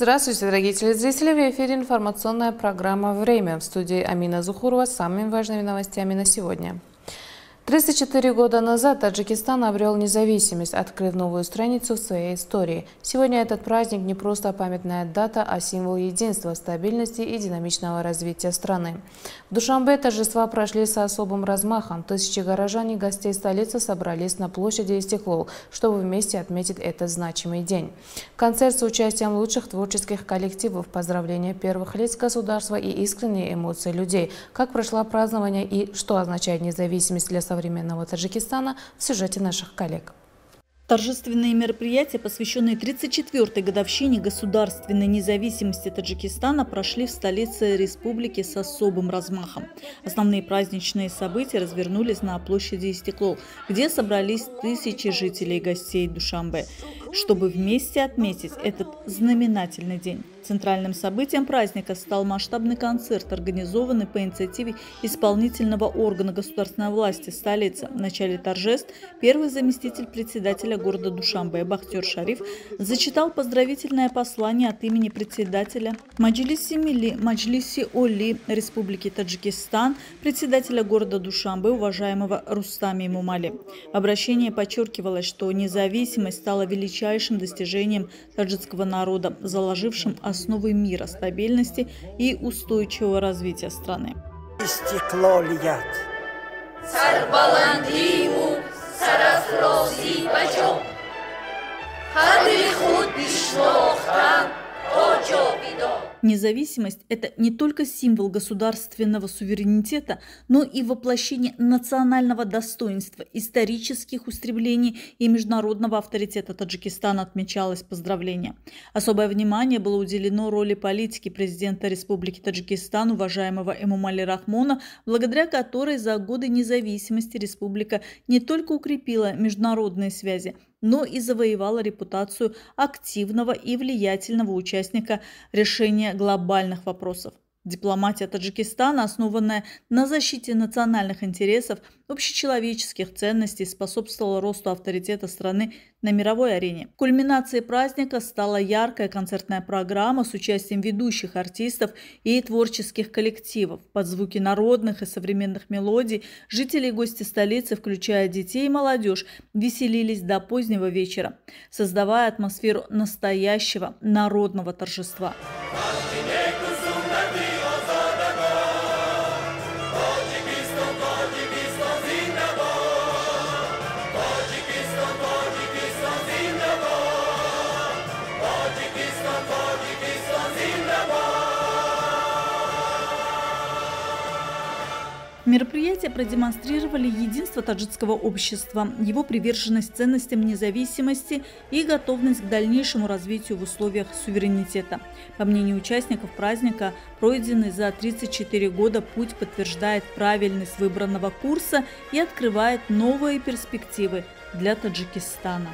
Здравствуйте, дорогие телезрители! В эфире информационная программа «Время». В студии Амина Зухурова с самыми важными новостями на сегодня. 34 года назад Таджикистан обрел независимость, открыв новую страницу в своей истории. Сегодня этот праздник не просто памятная дата, а символ единства, стабильности и динамичного развития страны. В Душанбе торжества прошли с особым размахом. Тысячи горожан и гостей столицы собрались на площади Истиклол, чтобы вместе отметить этот значимый день. Концерт с участием лучших творческих коллективов, поздравления первых лиц государства и искренние эмоции людей. Как прошло празднование и что означает независимость для современного Таджикистана, в сюжете наших коллег. Торжественные мероприятия, посвященные 34-й годовщине государственной независимости Таджикистана, прошли в столице республики с особым размахом. Основные праздничные события развернулись на площади Истиклол, где собрались тысячи жителей и гостей Душанбе, чтобы вместе отметить этот знаменательный день. Центральным событием праздника стал масштабный концерт, организованный по инициативе исполнительного органа государственной власти столицы. В начале торжеств первый заместитель председателя города Душанбе Бахтер Шариф зачитал поздравительное послание от имени председателя Маджлиси Оли Республики Таджикистан, председателя города Душанбе, уважаемого Рустами Эмомали. В обращении подчеркивалось, что независимость стала величайшим достижением таджикского народа, заложившим основы мира, стабильности и устойчивого развития страны. Независимость – это не только символ государственного суверенитета, но и воплощение национального достоинства, исторических устремлений и международного авторитета Таджикистана, отмечалось поздравление. Особое внимание было уделено роли политики президента Республики Таджикистан, уважаемого Эмомали Рахмона, благодаря которой за годы независимости республика не только укрепила международные связи, но и завоевала репутацию активного и влиятельного участника решения глобальных вопросов. Дипломатия Таджикистана, основанная на защите национальных интересов, общечеловеческих ценностей, способствовала росту авторитета страны на мировой арене. Кульминацией праздника стала яркая концертная программа с участием ведущих артистов и творческих коллективов. Под звуки народных и современных мелодий жители и гости столицы, включая детей и молодежь, веселились до позднего вечера, создавая атмосферу настоящего народного торжества. Мероприятия продемонстрировали единство таджикского общества, его приверженность ценностям независимости и готовность к дальнейшему развитию в условиях суверенитета. По мнению участников праздника, пройденный за 34 года путь подтверждает правильность выбранного курса и открывает новые перспективы для Таджикистана.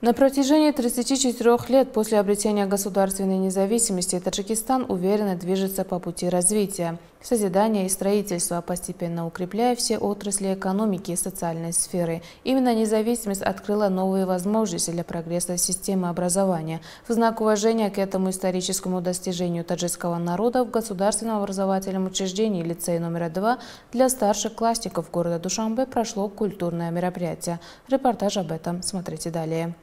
На протяжении 34 лет после обретения государственной независимости Таджикистан уверенно движется по пути развития, созидания и строительства, постепенно укрепляя все отрасли экономики и социальной сферы. Именно независимость открыла новые возможности для прогресса системы образования. В знак уважения к этому историческому достижению таджикского народа в государственном образовательном учреждении лицей номер 2 для старших классников города Душанбе прошло культурное мероприятие. Репортаж об этом смотрите далее.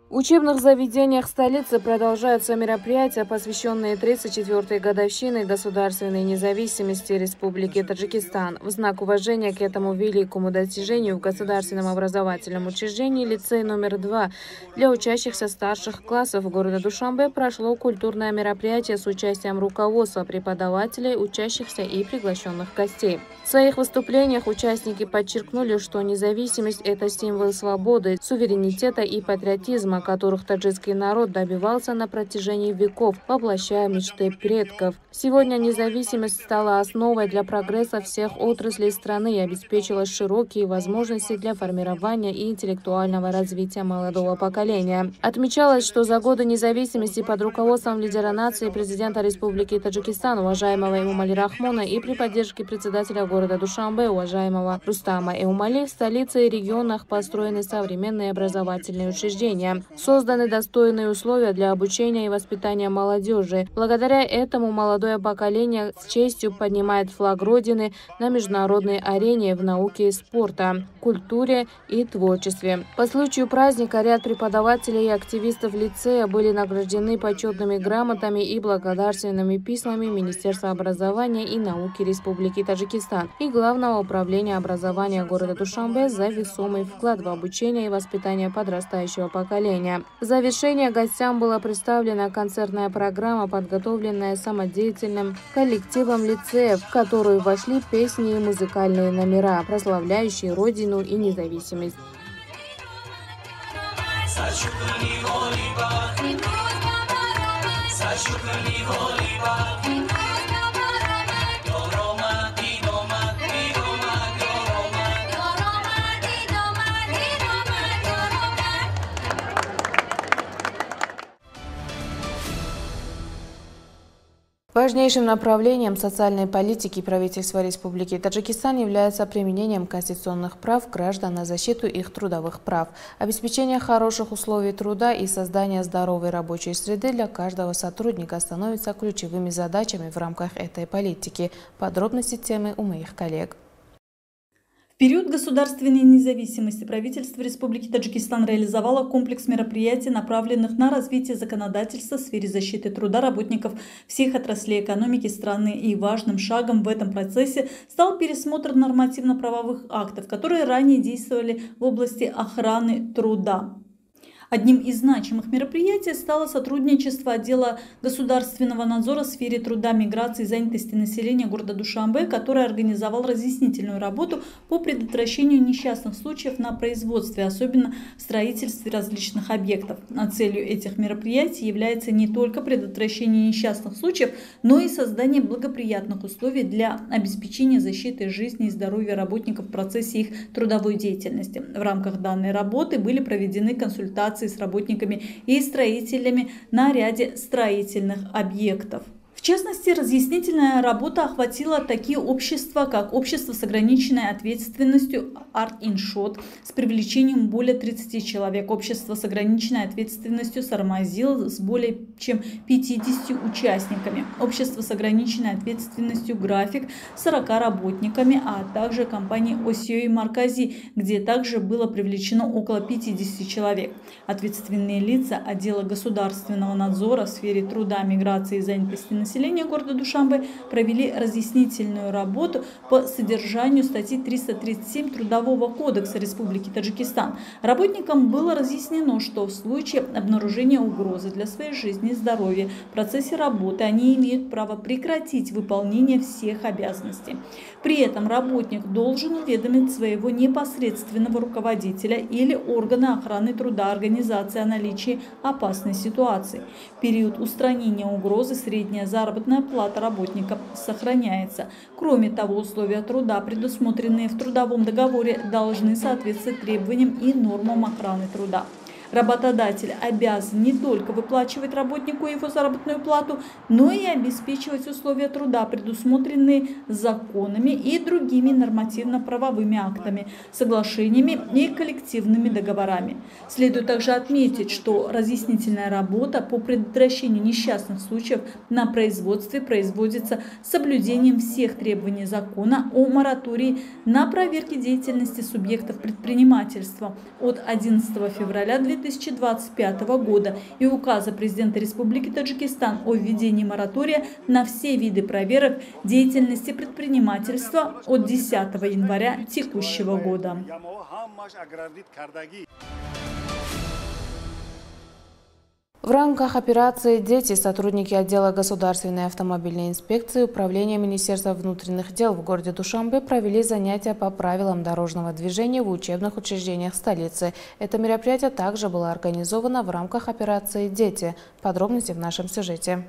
В учебных заведениях столицы продолжаются мероприятия, посвященные 34-й годовщине государственной независимости Республики Таджикистан. В знак уважения к этому великому достижению в государственном образовательном учреждении лицей номер 2 для учащихся старших классов города Душанбе прошло культурное мероприятие с участием руководства, преподавателей, учащихся и приглашенных гостей. В своих выступлениях участники подчеркнули, что независимость – это символ свободы, суверенитета и патриотизма, которых таджикский народ добивался на протяжении веков, воплощая мечты предков. Сегодня независимость стала основой для прогресса всех отраслей страны и обеспечила широкие возможности для формирования и интеллектуального развития молодого поколения. Отмечалось, что за годы независимости под руководством лидера нации президента Республики Таджикистан, уважаемого Эмомали Рахмона, и при поддержке председателя города Душанбе, уважаемого Рустама Эмомали, в столице и регионах построены современные образовательные учреждения. Созданы достойные условия для обучения и воспитания молодежи. Благодаря этому молодое поколение с честью поднимает флаг Родины на международной арене в науке и спорте, культуре и творчестве. По случаю праздника ряд преподавателей и активистов лицея были награждены почетными грамотами и благодарственными письмами Министерства образования и науки Республики Таджикистан и Главного управления образования города Душанбе за весомый вклад в обучение и воспитание подрастающего поколения. В завершение гостям была представлена концертная программа, подготовленная самодеятельным коллективом лицеев, в которую вошли песни и музыкальные номера, прославляющие Родину и независимость. Важнейшим направлением социальной политики правительства Республики Таджикистан является применением конституционных прав граждан на защиту их трудовых прав, обеспечение хороших условий труда и создание здоровой рабочей среды для каждого сотрудника становятся ключевыми задачами в рамках этой политики. Подробности темы у моих коллег. В период государственной независимости правительство Республики Таджикистан реализовало комплекс мероприятий, направленных на развитие законодательства в сфере защиты труда работников всех отраслей экономики страны. И важным шагом в этом процессе стал пересмотр нормативно-правовых актов, которые ранее действовали в области охраны труда. Одним из значимых мероприятий стало сотрудничество отдела государственного надзора в сфере труда, миграции и занятости населения города Душанбе, который организовал разъяснительную работу по предотвращению несчастных случаев на производстве, особенно в строительстве различных объектов. А целью этих мероприятий является не только предотвращение несчастных случаев, но и создание благоприятных условий для обеспечения защиты жизни и здоровья работников в процессе их трудовой деятельности. В рамках данной работы были проведены консультации с работниками и строителями на ряде строительных объектов. В частности, разъяснительная работа охватила такие общества, как общество с ограниченной ответственностью Art Inshot с привлечением более 30 человек, общество с ограниченной ответственностью Сармазил с более чем 50 участниками, общество с ограниченной ответственностью График с 40 работниками, а также компания Осиой Маркази, где также было привлечено около 50 человек. Ответственные лица отдела государственного надзора в сфере труда, миграции и занятости населения города Душанбе провели разъяснительную работу по содержанию статьи 337 Трудового кодекса Республики Таджикистан. Работникам было разъяснено, что в случае обнаружения угрозы для своей жизни и здоровья в процессе работы они имеют право прекратить выполнение всех обязанностей. При этом работник должен уведомить своего непосредственного руководителя или органа охраны труда организации о наличии опасной ситуации. В период устранения угрозы средняя заработная плата работника сохраняется. Кроме того, условия труда, предусмотренные в трудовом договоре, должны соответствовать требованиям и нормам охраны труда. Работодатель обязан не только выплачивать работнику его заработную плату, но и обеспечивать условия труда, предусмотренные законами и другими нормативно-правовыми актами, соглашениями и коллективными договорами. Следует также отметить, что разъяснительная работа по предотвращению несчастных случаев на производстве производится с соблюдением всех требований закона о моратории на проверки деятельности субъектов предпринимательства от 11 февраля 2025 года и указа президента Республики Таджикистан о введении моратория на все виды проверок деятельности предпринимательства от 10 января текущего года. В рамках операции «Дети» сотрудники отдела государственной автомобильной инспекции Управления Министерства внутренних дел в городе Душанбе провели занятия по правилам дорожного движения в учебных учреждениях столицы. Это мероприятие также было организовано в рамках операции «Дети». Подробности в нашем сюжете.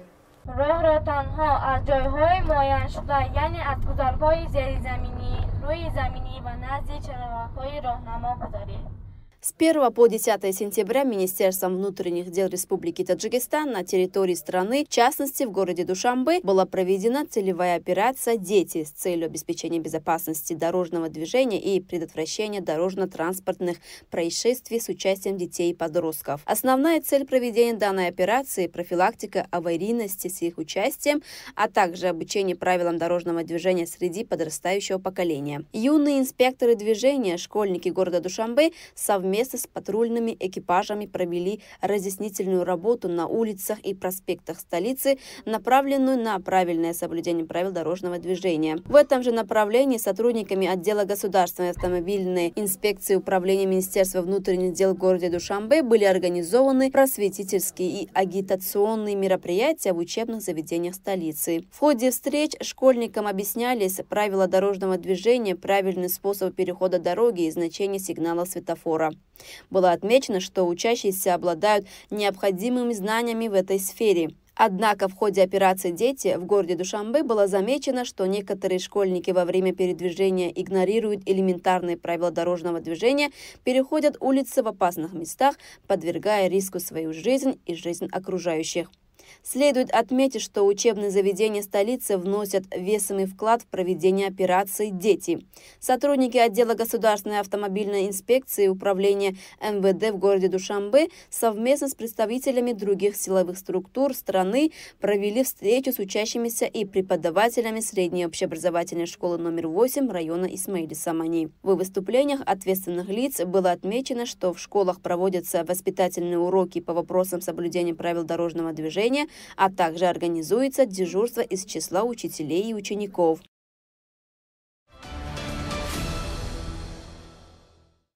С 1 по 10 сентября Министерством внутренних дел Республики Таджикистан на территории страны, в частности в городе Душанбе, была проведена целевая операция «Дети» с целью обеспечения безопасности дорожного движения и предотвращения дорожно-транспортных происшествий с участием детей и подростков. Основная цель проведения данной операции – профилактика аварийности с их участием, а также обучение правилам дорожного движения среди подрастающего поколения. Юные инспекторы движения, школьники города Душанбе совместно с патрульными экипажами провели разъяснительную работу на улицах и проспектах столицы, направленную на правильное соблюдение правил дорожного движения. В этом же направлении сотрудниками отдела государственной автомобильной инспекции Управления Министерства внутренних дел в городе Душанбе были организованы просветительские и агитационные мероприятия в учебных заведениях столицы. В ходе встреч школьникам объяснялись правила дорожного движения, правильный способ перехода дороги и значение сигнала светофора. Было отмечено, что учащиеся обладают необходимыми знаниями в этой сфере. Однако в ходе операции «Дети» в городе Душанбе было замечено, что некоторые школьники во время передвижения игнорируют элементарные правила дорожного движения, переходят улицы в опасных местах, подвергая риску свою жизнь и жизнь окружающих. Следует отметить, что учебные заведения столицы вносят весомый вклад в проведение операции «Дети». Сотрудники отдела государственной автомобильной инспекции Управления МВД в городе Душанбе совместно с представителями других силовых структур страны провели встречу с учащимися и преподавателями средней общеобразовательной школы номер 8 района Исмаили-Самани. В выступлениях ответственных лиц было отмечено, что в школах проводятся воспитательные уроки по вопросам соблюдения правил дорожного движения, а также организуется дежурство из числа учителей и учеников.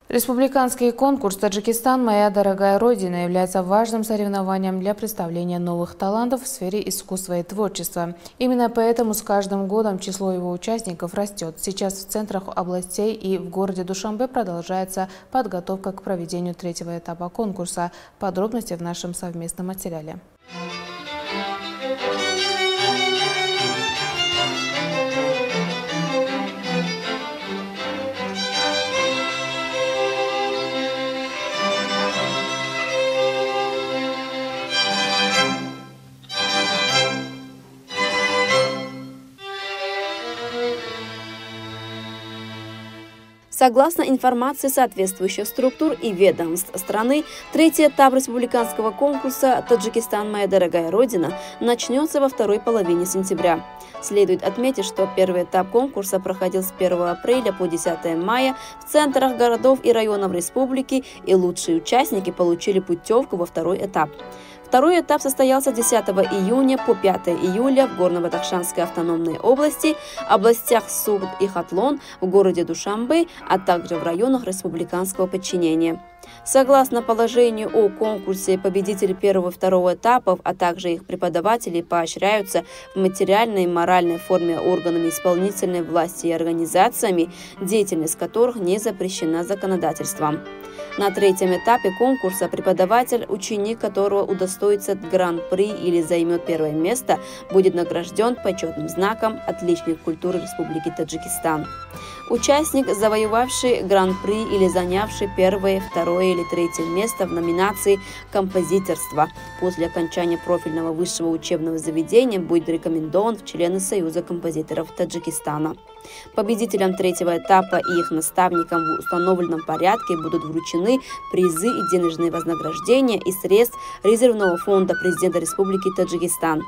Республиканский конкурс «Таджикистан. Моя дорогая Родина» является важным соревнованием для представления новых талантов в сфере искусства и творчества. Именно поэтому с каждым годом число его участников растет. Сейчас в центрах областей и в городе Душанбе продолжается подготовка к проведению третьего этапа конкурса. Подробности в нашем совместном материале. Согласно информации соответствующих структур и ведомств страны, третий этап республиканского конкурса «Таджикистан. Моя дорогая Родина» начнется во второй половине сентября. Следует отметить, что первый этап конкурса проходил с 1 апреля по 10 мая в центрах городов и районов республики, и лучшие участники получили путевку во второй этап. Второй этап состоялся 10 июня по 5 июля в Горно-Бадахшанской автономной области, областях Сугд и Хатлон, в городе Душанбе, а также в районах республиканского подчинения. Согласно положению о конкурсе, победители первого и второго этапов, а также их преподаватели поощряются в материальной и моральной форме органами исполнительной власти и организациями, деятельность которых не запрещена законодательством. На третьем этапе конкурса преподаватель, ученик которого удостоится гран-при или займет первое место, будет награжден почетным знаком «Отличник культуры Республики Таджикистан». Участник, завоевавший гран-при или занявший первое, второе или третье место в номинации «Композиторство» после окончания профильного высшего учебного заведения, будет рекомендован в члены Союза композиторов Таджикистана. Победителям третьего этапа и их наставникам в установленном порядке будут вручены призы и денежные вознаграждения из средств резервного фонда президента Республики Таджикистан.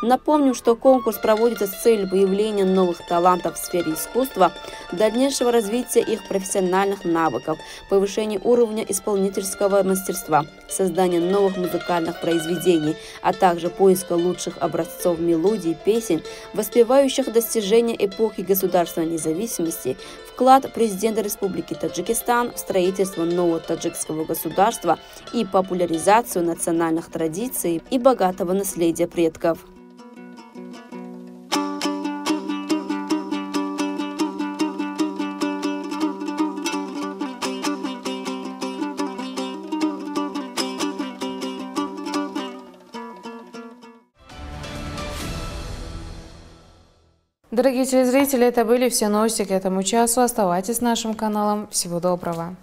Напомним, что конкурс проводится с целью выявления новых талантов в сфере искусства, дальнейшего развития их профессиональных навыков, повышения уровня исполнительского мастерства, создания новых музыкальных произведений, а также поиска лучших образцов мелодий и песен, воспевающих достижения эпохи государственной независимости, в вклад президента Республики Таджикистан в строительство нового таджикского государства и популяризацию национальных традиций и богатого наследия предков. Дорогие телезрители, это были все новости к этому часу. Оставайтесь с нашим каналом. Всего доброго.